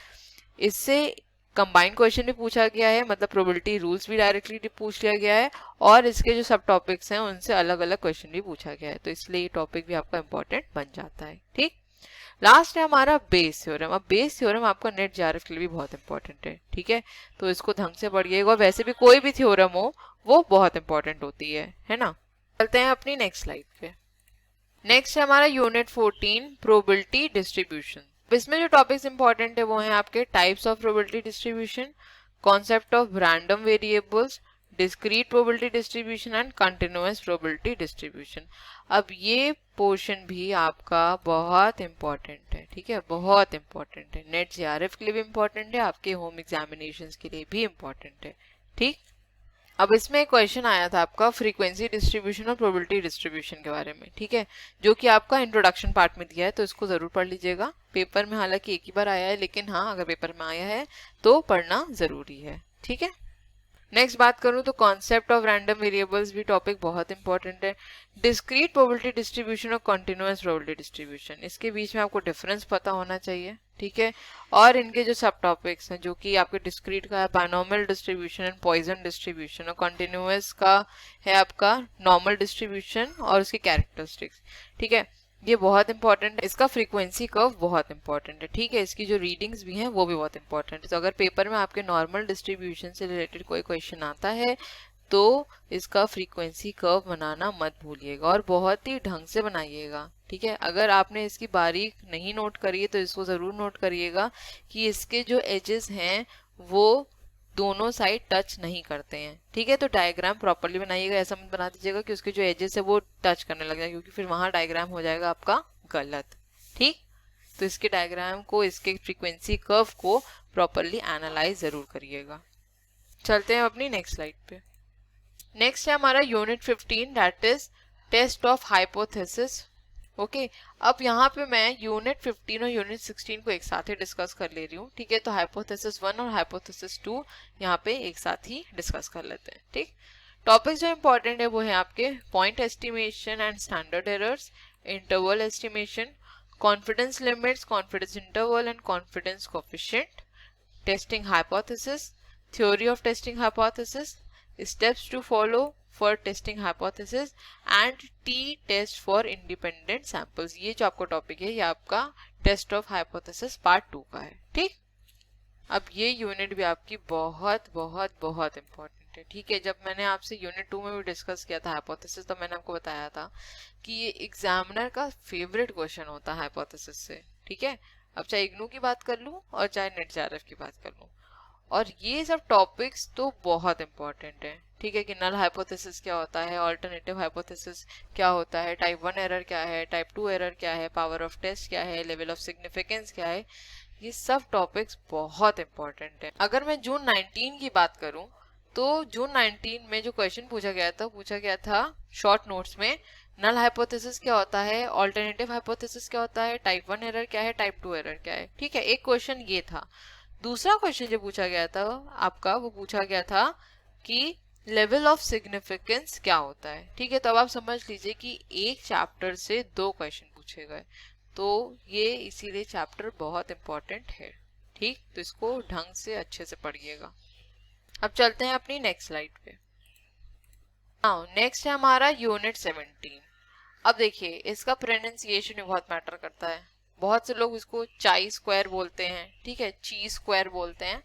इससे कंबाइंड क्वेश्चन भी पूछा गया है, मतलब प्रोबेबिलिटी रूल्स भी डायरेक्टली पूछ लिया गया है और इसके जो सब टॉपिक्स हैं उनसे अलग अलग क्वेश्चन भी पूछा गया है, तो इसलिए ये टॉपिक भी आपका इंपॉर्टेंट बन जाता है, ठीक। लास्ट है हमारा बेस थ्योरम। अब बेस थ्योरम आपका नेट जेआरएफ के लिए भी बहुत इंपॉर्टेंट है, ठीक है, तो इसको ढंग से पढ़िएगा। वैसे भी कोई भी थ्योरम हो वो बहुत इंपॉर्टेंट होती है ना। चलते हैं अपनी नेक्स्ट स्लाइड पे। नेक्स्ट है हमारा यूनिट 14 प्रोबेबिलिटी डिस्ट्रीब्यूशन। इसमें जो टॉपिक्स इंपॉर्टेंट है वो हैं आपके types of probability distribution, concept of random variables, discrete probability distribution and continuous probability distribution. अब ये पोर्शन भी आपका बहुत इंपॉर्टेंट है, ठीक है, बहुत इंपॉर्टेंट है, नेट जेआरएफ के लिए भी इंपॉर्टेंट है, आपके होम एग्जामिनेशंस के लिए भी इंपॉर्टेंट है, ठीक। अब इसमें एक क्वेश्चन आया था आपका फ्रीक्वेंसी डिस्ट्रीब्यूशन और प्रोबेबिलिटी डिस्ट्रीब्यूशन के बारे में, ठीक है, जो कि आपका इंट्रोडक्शन पार्ट में दिया है, तो इसको जरूर पढ़ लीजिएगा। पेपर में हालांकि एक ही बार आया है, लेकिन हाँ अगर पेपर में आया है तो पढ़ना जरूरी है, ठीक है। नेक्स्ट बात करूं तो कॉन्सेप्ट ऑफ रैंडम वेरिएबल्स भी टॉपिक बहुत इंपॉर्टेंट है। डिस्क्रीट प्रोबेबिलिटी डिस्ट्रीब्यूशन और कंटीन्यूअस प्रोबेबिलिटी डिस्ट्रीब्यूशन, इसके बीच में आपको डिफरेंस पता होना चाहिए, ठीक है। और इनके जो सब टॉपिक्स हैं जो कि आपके डिस्क्रीट का है binomial distribution and Poisson distribution, और कंटीन्यूअस का है आपका नॉर्मल डिस्ट्रीब्यूशन और उसकी कैरेक्टरिस्टिक्स, ठीक है, ये बहुत इंपॉर्टेंट है। इसका फ्रीक्वेंसी कर्व बहुत इंपॉर्टेंट है, ठीक है, इसकी जो रीडिंग्स भी हैं वो भी बहुत इंपॉर्टेंट है। तो अगर पेपर में आपके नॉर्मल डिस्ट्रीब्यूशन से रिलेटेड कोई क्वेश्चन आता है तो इसका फ्रीक्वेंसी कर्व बनाना मत भूलिएगा और बहुत ही ढंग से बनाइएगा, ठीक है। अगर आपने इसकी बारीक नहीं नोट करी है तो इसको ज़रूर नोट करिएगा कि इसके जो एजेस हैं वो दोनों साइड टच नहीं करते हैं, ठीक है। तो डायग्राम प्रॉपरली बनाइएगा, ऐसा मत बना दीजिएगा कि उसके जो एजेस है वो टच करने लग जाए, क्योंकि फिर वहां डायग्राम हो जाएगा आपका गलत, ठीक। तो इसके डायग्राम को, इसके फ्रीक्वेंसी कर्व को प्रॉपरली एनालाइज जरूर करिएगा। चलते हैं अपनी नेक्स्ट स्लाइड पे। नेक्स्ट है हमारा unit 15 that is test of hypothesis, okay. अब यहाँ पे मैं यूनिट 15 और यूनिट 16 को एक साथ ही डिस्कस कर ले रही हूँ, ठीक है। तो हाइपोथेसिस 1 और हाइपोथेसिस 2 यहाँ पे एक साथ ही डिस्कस कर लेते हैं, ठीक। टॉपिक्स जो इंपॉर्टेंट है वो है आपके point estimation and standard errors, interval estimation, confidence limits, confidence interval and confidence coefficient, testing hypothesis, theory of testing hypothesis, steps to follow for testing hypothesis and t-test for independent samples। ये जो आपका topic है ये आपका test of hypothesis part 2 का है, ठीक। अब ये यूनिट भी आपकी बहुत बहुत बहुत इंपॉर्टेंट इम्पॉर्टेंट है, ठीक है। जब मैंने आपसे यूनिट 2 में भी डिस्कस किया था हाइपोथेसिस, तो मैंने आपको बताया था कि ये एग्जामिनर का फेवरेट क्वेश्चन होता है हाइपोथेसिस से, ठीक है। अब चाहे इग्नू की बात कर लूँ और चाहे नेट जेआरएफ की बात कर लूँ, और ये सब टॉपिक्स तो बहुत इंपॉर्टेंट है, ठीक है। कि नल हाइपोथेसिस क्या होता है, ऑल्टरनेटिव हाइपोथेसिस क्या होता है, टाइप 1 एरर क्या है, टाइप 2 एरर क्या है, पावर ऑफ टेस्ट क्या है, लेवल ऑफ सिग्निफिकेंस क्या है, ये सब टॉपिक्स बहुत इंपॉर्टेंट है। अगर मैं जून 19 की बात करूं, तो जून 19 में जो क्वेश्चन पूछा गया था शॉर्ट नोट्स में, नल हाइपोथेसिस क्या होता है, ऑल्टरनेटिव हाइपोथेसिस क्या होता है, टाइप 1 एरर क्या है, टाइप 2 एरर क्या है, ठीक है। एक क्वेश्चन ये था। दूसरा क्वेश्चन जो पूछा गया था आपका, वो पूछा गया था कि लेवल ऑफ सिग्निफिकेंस क्या होता है, ठीक है। तो अब आप समझ लीजिए कि एक चैप्टर से 2 क्वेश्चन पूछे गए, तो ये इसीलिए चैप्टर बहुत इंपॉर्टेंट है, ठीक। तो इसको ढंग से अच्छे से पढ़िएगा। अब चलते हैं अपनी नेक्स्ट स्लाइड पे। नाउ नेक्स्ट है हमारा यूनिट 17। अब देखिए, इसका प्रोनाउंसिएशन भी बहुत मैटर करता है। बहुत से लोग इसको चाई स्क्वायर बोलते हैं, ठीक है, चीज स्क्वायर बोलते हैं,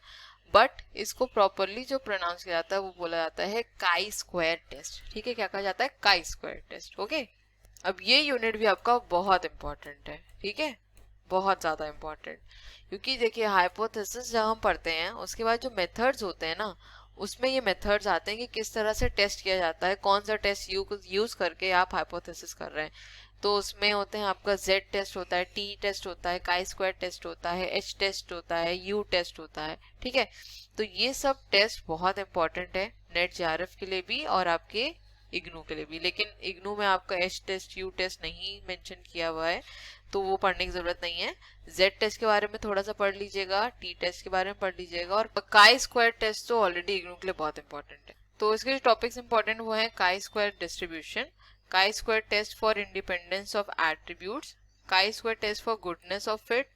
बट इसको प्रॉपरली जो प्रोनाउंस किया जाता है वो बोला जाता है काई स्क्वायर टेस्ट, ठीक है। क्या कहा जाता है, काई स्क्वायर टेस्ट, ओके। अब ये यूनिट भी आपका बहुत इंपॉर्टेंट है, ठीक है, बहुत ज्यादा इंपॉर्टेंट। क्योंकि देखिए, हाइपोथेसिस जब हम पढ़ते हैं उसके बाद जो मेथड्स होते हैं ना, उसमें ये मेथड्स आते हैं कि किस तरह से टेस्ट किया जाता है, कौन सा टेस्ट यूज करके आप हाइपोथेसिस कर रहे हैं। तो उसमें होते हैं आपका जेड टेस्ट होता है, टी टेस्ट होता है, काई स्क्वायर टेस्ट होता है, एच टेस्ट होता है, यू टेस्ट होता है, ठीक है। तो ये सब टेस्ट बहुत इंपॉर्टेंट है नेट जेआरएफ के लिए भी और आपके इग्नू के लिए भी। लेकिन इग्नू में आपका एच टेस्ट यू टेस्ट नहीं मेंशन किया हुआ है, तो वो पढ़ने की जरूरत नहीं है। जेड टेस्ट के बारे में थोड़ा सा पढ़ लीजिएगा, टी टेस्ट के बारे में पढ़ लीजिएगा, और काई स्क्वायर टेस्ट तो ऑलरेडी इग्नू के लिए बहुत इंपॉर्टेंट है। तो इसके जो टॉपिक्स इंपॉर्टेंट वो है chi square distribution, chi square test for independence of attributes, chi square test for goodness of fit,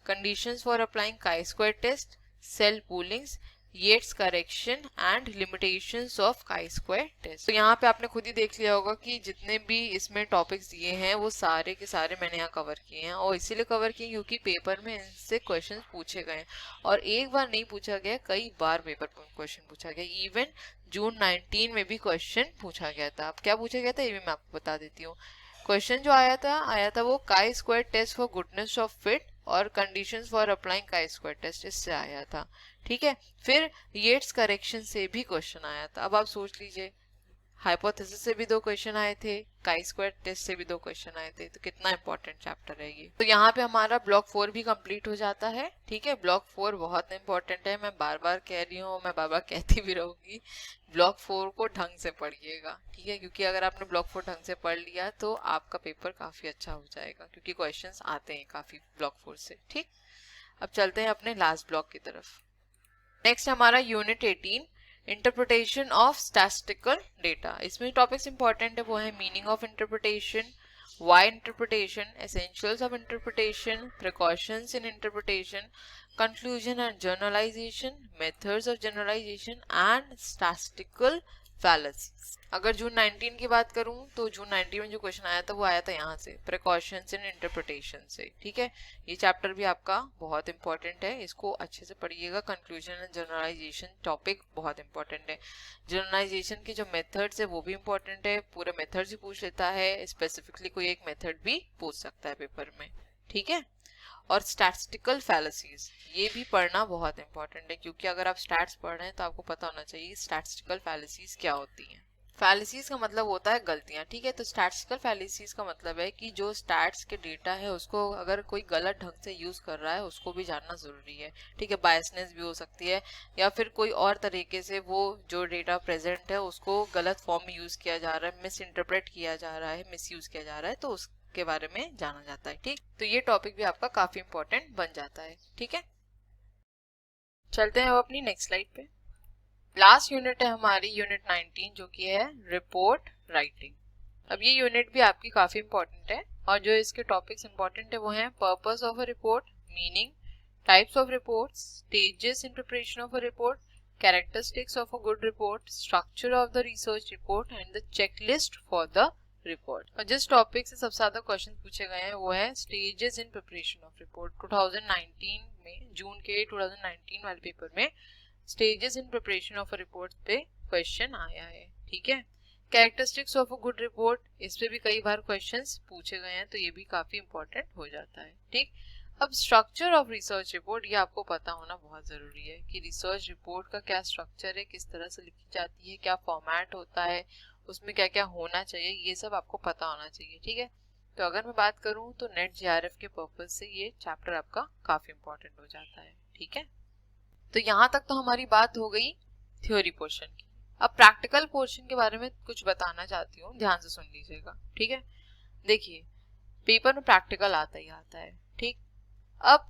conditions for applying chi square test, cell poolings, Yates correction and limitations of chi square test. तो यहाँ पे आपने खुद ही देख लिया होगा कि जितने भी इसमें टॉपिक्स दिए हैं वो सारे के सारे मैंने यहाँ कवर किए हैं, और इसीलिए कवर किए क्योंकि पेपर में इनसे क्वेश्चन पूछे गए, और एक बार नहीं पूछा गया, कई बार पेपर में क्वेश्चन पूछा गया। इवन जून 19 में भी क्वेश्चन पूछा गया था। अब क्या पूछा गया था ये भी मैं आपको बता देती हूँ। क्वेश्चन जो आया था वो chi square test for goodness of fit और conditions for applying chi square test, इससे आया था, ठीक है। फिर येट्स करेक्शन से भी क्वेश्चन आया था। अब आप सोच लीजिए, हाइपोथेसिस से भी 2 क्वेश्चन आए थे, काई स्क्वायर टेस्ट से भी 2 क्वेश्चन आए थे, तो कितना इंपॉर्टेंट चैप्टर है ये। तो यहाँ पे हमारा ब्लॉक 4 भी कंप्लीट हो जाता है, ठीक है। ब्लॉक 4 बहुत इंपॉर्टेंट है, मैं बार बार कह रही हूँ, मैं बार बार कहती भी रहूंगी, ब्लॉक 4 को ढंग से पढ़िएगा, ठीक है। क्योंकि अगर आपने ब्लॉक 4 ढंग से पढ़ लिया तो आपका पेपर काफी अच्छा हो जाएगा, क्योंकि क्वेश्चंस आते हैं काफी ब्लॉक 4 से, ठीक। अब चलते हैं अपने लास्ट ब्लॉक की तरफ। नेक्स्ट हमारा unit 18, interpretation of statistical data. इसमें टॉपिक्स इंपॉर्टेंट है वो है meaning of interpretation, why interpretation, essentials of interpretation, precautions in interpretation, conclusion and generalisation, methods of generalisation and statistical fallacies. अगर जून 19 की बात करूं तो जून 19 में जो क्वेश्चन आया था वो आया था यहाँ से, प्रिकॉशंस इन इंटरप्रिटेशन से, ठीक है। ये चैप्टर भी आपका बहुत इंपॉर्टेंट है, इसको अच्छे से पढ़िएगा। कंक्लूजन एंड जनरलाइजेशन टॉपिक बहुत इंपॉर्टेंट है। जनरलाइजेशन के जो मेथड्स है वो भी इंपॉर्टेंट है, पूरे मेथड्स ही पूछ लेता है, स्पेसिफिकली कोई एक मेथड भी पूछ सकता है पेपर में, ठीक है। और स्टैटिस्टिकल फैलेसीज, ये भी पढ़ना बहुत इंपॉर्टेंट है, क्योंकि अगर आप स्टैट्स पढ़ रहे हैं तो आपको पता होना चाहिए स्टैटिस्टिकल फैलेसीज क्या होती हैं। फैलेसीज का मतलब होता है गलतियां, ठीक है। तो स्टैटिस्टिकल फैलेसीज का मतलब है कि जो स्टैट्स के डेटा है उसको अगर कोई गलत ढंग से यूज कर रहा है उसको भी जानना जरूरी है, ठीक है। बायसनेस भी हो सकती है, या फिर कोई और तरीके से वो जो डेटा प्रेजेंट है उसको गलत फॉर्म में यूज किया जा रहा है, मिस इंटरप्रेट किया जा रहा है, मिस यूज किया जा रहा है, तो उस के बारे में जाना जाता है, ठीक। तो ये टॉपिक भी आपका काफी इंपॉर्टेंट बन जाता है, ठीक है। चलते हैं अब अपनी नेक्स्ट स्लाइड पे। लास्ट यूनिट है हमारी यूनिट 19, जो कि है रिपोर्ट राइटिंग। अब ये यूनिट भी आपकी काफी इंपॉर्टेंट है, और जो इसके टॉपिक्स इंपॉर्टेंट है वो हैं purpose of a report, meaning, types of reports, stages in preparation of a report, characteristics of a good report, structure of the research report and the checklist for the report. और जिस topic से सबसे ज्यादा question पूछे गए हैं वो है stages in preparation of report. 2019 में, जून के 2019 वाले पेपर में stages in preparation of a report पे क्वेश्चन आया है, ठीक है। Characteristics of a good report, इस पे भी कई बार क्वेश्चंस पूछे गए हैं, तो ये भी काफी इंपॉर्टेंट हो जाता है, ठीक। अब स्ट्रक्चर ऑफ रिसर्च रिपोर्ट, ये आपको पता होना बहुत जरूरी है कि रिसर्च रिपोर्ट का क्या स्ट्रक्चर है, किस तरह से लिखी जाती है, क्या फॉर्मेट होता है, उसमें क्या क्या होना चाहिए, ये सब आपको पता होना चाहिए, ठीक है। तो अगर मैं बात करूं तो नेट जेआरएफ के पर्पज से ये चैप्टर आपका काफी इंपॉर्टेंट हो जाता है, ठीक है। तो यहाँ तक तो हमारी बात हो गई थ्योरी पोर्शन की। अब प्रैक्टिकल पोर्शन के बारे में कुछ बताना चाहती हूँ, ध्यान से सुन लीजिएगा, ठीक है। देखिए, पेपर में प्रैक्टिकल आता ही आता है, ठीक। अब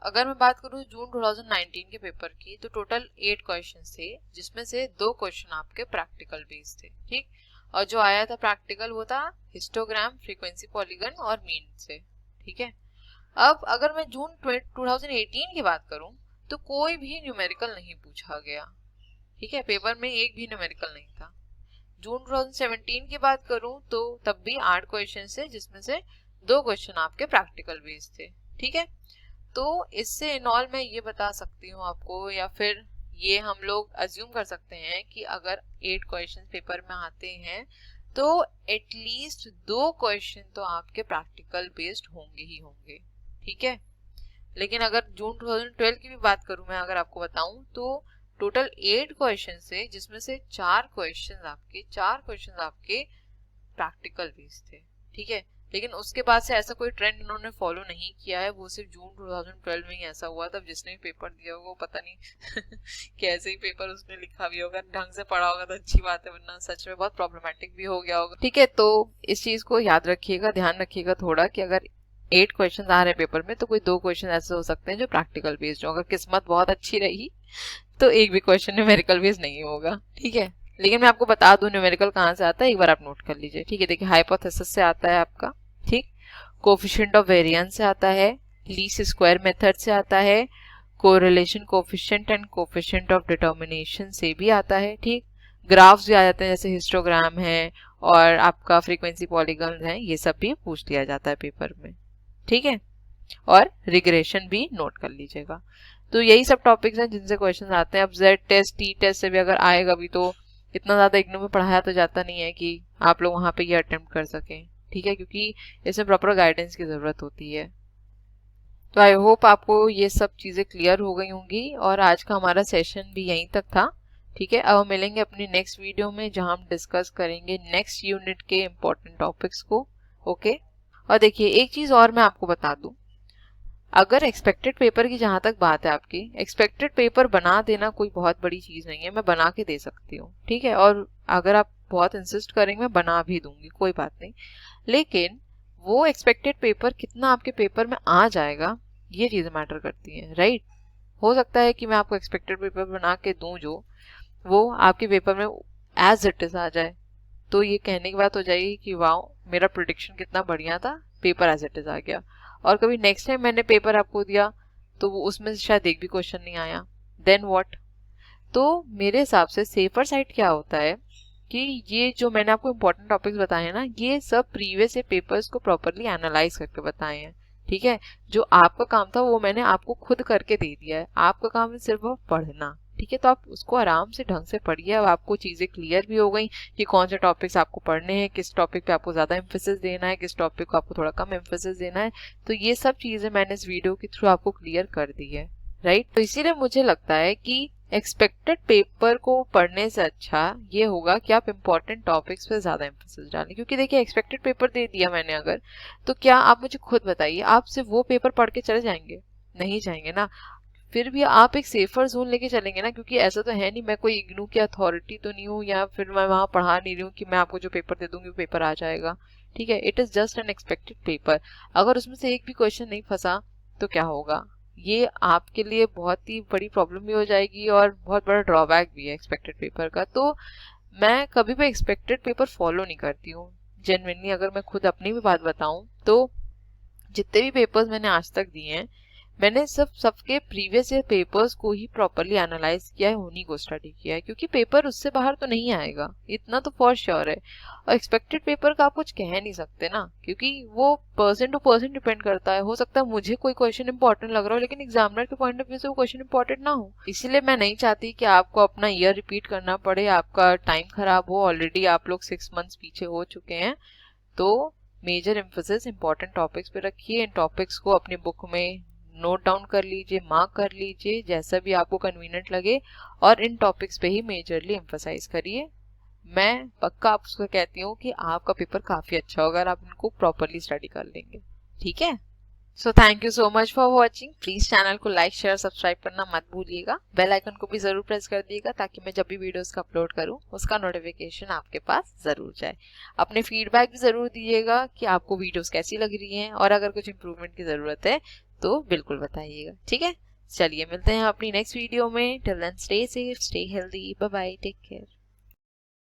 अगर मैं बात करूँ जून 2019 के पेपर की, तो टोटल 8 क्वेश्चन थे, जिसमें से 2 क्वेश्चन आपके प्रैक्टिकल बेस्ड थे, ठीक। और जो आया था प्रैक्टिकल वो था हिस्टोग्राम, फ्रीक्वेंसी पॉलीगन और मीन से, ठीक है। अब अगर मैं जून 2018 की बात करूं तो कोई भी न्यूमेरिकल नहीं पूछा गया, ठीक है। पेपर में एक भी न्यूमेरिकल नहीं था। जून 2017 की बात करूं तो तब भी 8 क्वेश्चन थे, जिसमें से 2 क्वेश्चन आपके प्रैक्टिकल बेस्ड थे, ठीक है। तो इससे इन ऑल मैं ये बता सकती हूँ आपको, या फिर ये हम लोग अज्यूम कर सकते हैं कि अगर 8 क्वेश्चन पेपर में आते हैं तो एटलीस्ट 2 क्वेश्चन तो आपके प्रैक्टिकल बेस्ड होंगे ही होंगे, ठीक है। लेकिन अगर जून 2012 की भी बात करूं मैं, अगर आपको बताऊं तो टोटल 8 क्वेश्चन से, जिसमें से 4 क्वेश्चन आपके प्रैक्टिकल बेस्ड थे, ठीक है। लेकिन उसके बाद से ऐसा कोई ट्रेंड इन्होंने फॉलो नहीं किया है, वो सिर्फ जून 2012 में ही ऐसा हुआ। तब जिसने भी पेपर दिया होगा वो पता नहीं कैसे ही पेपर उसने लिखा भी होगा, ढंग से पढ़ा होगा तो अच्छी बात है, वरना सच में बहुत प्रॉब्लमेटिक भी हो गया होगा, ठीक है। तो इस चीज को याद रखिएगा, ध्यान रखिएगा थोड़ा, कि अगर 8 क्वेश्चन आ रहे हैं पेपर में तो कोई 2 क्वेश्चन ऐसे हो सकते हैं जो प्रैक्टिकल बेस्ड हो। अगर किस्मत बहुत अच्छी रही तो एक भी क्वेश्चन न्यूमेरिकल बेस्ड नहीं होगा, ठीक है। लेकिन मैं आपको बता दूं न्यूमेरिकल कहाँ से आता है, एक बार आप नोट कर लीजिए, ठीक है। देखिए, हाइपोथेसिस से आता है आपका, ठीक। कोफिशिएंट ऑफ वेरिएंस से आता है, लीस्ट स्क्वायर मेथड से आता है, correlation coefficient and coefficient of determination से भी आता है, ठीक। ग्राफ्स भी आ जाते हैं, जैसे हिस्टोग्राम है और आपका फ्रीक्वेंसी पॉलीगन है, ये सब भी पूछ लिया जाता है पेपर में, ठीक है। और रिग्रेशन भी नोट कर लीजिएगा। तो यही सब टॉपिक्स हैं जिनसे क्वेश्चन आते हैं। अब जेड टेस्ट, टी टेस्ट से भी अगर आएगा भी तो इतना ज्यादा इग्नू में पढ़ाया तो जाता नहीं है कि आप लोग वहां पे ये अटेम्प्ट कर सकें, ठीक है, क्योंकि इसमें प्रॉपर गाइडेंस की जरूरत होती है। तो आई होप आपको ये सब चीजें क्लियर हो गई होंगी, और आज का हमारा सेशन भी यहीं तक था, ठीक है। अब हम मिलेंगे अपनी नेक्स्ट वीडियो में, जहां हम डिस्कस करेंगे नेक्स्ट यूनिट के इम्पोर्टेंट टॉपिक्स को, ओके। और देखिए, एक चीज और मैं आपको बता दूं, अगर एक्सपेक्टेड पेपर की जहां तक बात है आपकी, एक्सपेक्टेड पेपर बना देना कोई बहुत बड़ी चीज नहीं है, मैं बना के दे सकती हूँ, ठीक है। और अगर आप बहुत इंसिस्ट करेंगे मैं बना भी दूंगी, कोई बात नहीं। लेकिन वो एक्सपेक्टेड पेपर कितना आपके पेपर में आ जाएगा, ये चीजें मैटर करती हैं, राइट। हो सकता है कि मैं आपको एक्सपेक्टेड पेपर बना के दूं जो वो आपके पेपर में एज इट इज आ जाए, तो ये कहने की बात हो जाएगी कि वाह, मेरा प्रेडिक्शन कितना बढ़िया था, पेपर एज इट इज आ गया। और कभी नेक्स्ट टाइम मैंने पेपर आपको दिया तो वो उसमें से शायद एक भी क्वेश्चन नहीं आया, देन व्हाट। तो मेरे हिसाब से सेफर साइड क्या होता है कि ये जो मैंने आपको इम्पोर्टेंट टॉपिक्स बताए हैं ना, ये सब प्रीवियस से पेपर्स को प्रॉपरली एनालाइज करके बताए हैं, ठीक है। जो आपका काम था वो मैंने आपको खुद करके दे दिया है, आपका काम है सिर्फ पढ़ना, ठीक है। तो आप उसको आराम से ढंग से पढ़िए। अब आपको चीजें क्लियर भी हो गई कि कौन से टॉपिक्स आपको पढ़ने हैं, किस टॉपिक पे आपको ज्यादा एम्फेसिस देना है, किस टॉपिक को आपको थोड़ा कम एम्फेसिस देना है। तो ये सब चीजें मैंने इस वीडियो के थ्रू आपको क्लियर कर दी है, राइट। तो इसीलिए मुझे लगता है कि एक्सपेक्टेड पेपर को पढ़ने से अच्छा ये होगा कि आप इम्पोर्टेंट टॉपिक्स पे ज्यादा एम्फेसिस डालें, क्योंकि देखिए, एक्सपेक्टेड पेपर दे दिया मैंने अगर, तो क्या आप मुझे खुद बताइए, आप सिर्फ वो पेपर पढ़ के चले जाएंगे? नहीं जाएंगे ना। फिर भी आप एक सेफर जोन लेके चलेंगे ना, क्योंकि ऐसा तो है नहीं, मैं कोई इग्नू की अथॉरिटी तो नहीं हूँ, या फिर मैं वहां पढ़ा नहीं रही हूँ कि मैं आपको जो पेपर दे दूंगी वो पेपर आ जाएगा, ठीक है। It is just an expected paper. अगर उसमें से एक भी क्वेश्चन नहीं फंसा तो क्या होगा, ये आपके लिए बहुत ही बड़ी प्रॉब्लम भी हो जाएगी और बहुत बड़ा ड्रॉबैक भी है एक्सपेक्टेड पेपर का। तो मैं कभी भी एक्सपेक्टेड पेपर फॉलो नहीं करती हूँ जेन्युइनली। अगर मैं खुद अपनी भी बात बताऊं तो जितने भी पेपर्स मैंने आज तक दिए हैं, मैंने सबके प्रीवियस ईयर पेपर्स को ही प्रॉपरली एनालाइज किया है, उन्हीं को स्टडी किया है, क्योंकि पेपर उससे बाहर तो नहीं आएगा, इतना तो फॉर श्योर है। और एक्सपेक्टेड पेपर का आप कुछ कह नहीं सकते ना, क्योंकि वो पर्सन टू पर्सन डिपेंड करता है। हो सकता है मुझे कोई क्वेश्चन इंपॉर्टेंट लग रहा हो, लेकिन एग्जामिनर के पॉइंट ऑफ व्यू से वो क्वेश्चन इंपॉर्टेंट ना हो। इसीलिए मैं नहीं चाहती कि आपको अपना ईयर रिपीट करना पड़े, आपका टाइम खराब हो। ऑलरेडी आप लोग 6 मंथ्स पीछे हो चुके हैं। तो मेजर एम्फोसिस इंपॉर्टेंट टॉपिक्स पे रखिए। इन टॉपिक्स को अपनी बुक में नोट डाउन कर लीजिए, मार्क कर लीजिए, जैसा भी आपको कन्वीनियंट लगे, और इन टॉपिक्स पे ही मेजरली एम्फसाइज करिए। मैं पक्का आपको कहती हूँ कि आपका पेपर काफी अच्छा होगा अगर आप इनको प्रॉपरली स्टडी कर लेंगे। ठीक है, so thank you so much for watching. Please channel को लाइक शेयर सब्सक्राइब करना मत भूलिएगा। बेल आइकन को भी जरूर प्रेस कर दिएगा, ताकि मैं जब भी वीडियोस का अपलोड करूं उसका नोटिफिकेशन आपके पास जरूर जाए। अपने फीडबैक भी जरूर दीजिएगा कि आपको वीडियोस कैसी लग रही हैं, और अगर कुछ इम्प्रूवमेंट की जरूरत है तो बिल्कुल बताइएगा। ठीक है, चलिए मिलते हैं अपनी नेक्स्ट वीडियो में। Till then stay safe, stay healthy, bye bye, take care.